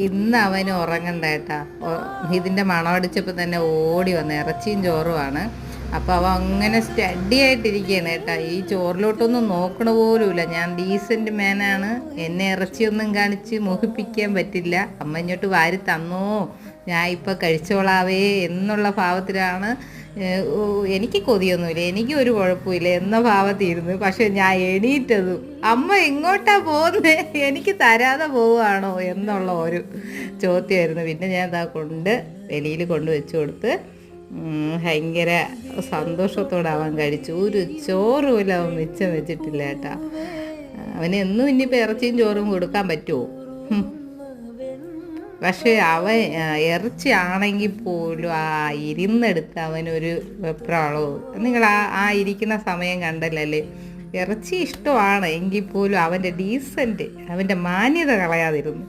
ഇന്ന് അവന് ഉറങ്ങണ്ട ഏട്ടാ. ഇതിൻ്റെ മണമടിച്ചപ്പോൾ തന്നെ ഓടി വന്ന് ഇറച്ചിയും ചോറുമാണ്. അപ്പോൾ അവൻ അങ്ങനെ സ്റ്റഡി ആയിട്ടിരിക്കുകയാണ് ഏട്ടാ. ഈ ചോറിലോട്ടൊന്നും നോക്കണ പോലുമില്ല. ഞാൻ ഡീസൻറ്റ് മാനാണ്, എന്നെ ഇറച്ചിയൊന്നും കാണിച്ച് മോഹിപ്പിക്കാൻ പറ്റില്ല. അമ്മ ഇങ്ങോട്ട് വാരി തന്നോ, ഞാൻ ഇപ്പം കഴിച്ചോളാവേ എന്നുള്ള ഭാവത്തിലാണ്. എനിക്ക് കൊതിയൊന്നുമില്ല, എനിക്ക് ഒരു കുഴപ്പമില്ല എന്ന ഭാവത്തിരുന്നു. പക്ഷെ ഞാൻ എണീറ്റതും അമ്മ എങ്ങോട്ടാ പോകുന്നത്, എനിക്ക് തരാതെ പോവുകയാണോ എന്നുള്ള ഒരു ചോദ്യമായിരുന്നു. പിന്നെ ഞാൻ വെളിയിൽ കൊണ്ട് വെച്ച് കൊടുത്ത് ഭയങ്കര സന്തോഷത്തോടെ അവൻ കഴിച്ചു. ഒരു ചോറ് പോലും അവൻ മിച്ചം വെച്ചിട്ടില്ല കേട്ടാ. അവന് എന്നും ഇനിയിപ്പോൾ ഇറച്ചിയും ചോറും കൊടുക്കാൻ പറ്റുമോ? പക്ഷേ അവൻ ഇറച്ചി ആണെങ്കിൽ പോലും ആ ഇരുന്നെടുത്ത് അവനൊരു വെപ്രാളോ. നിങ്ങൾ ആ ഇരിക്കുന്ന സമയം കണ്ടല്ലേ. ഇറച്ചി ഇഷ്ടമാണ് എങ്കിൽ പോലും അവൻ്റെ ഡീസൻറ്റ്, അവൻ്റെ മാന്യത കളയാതിരുന്നു.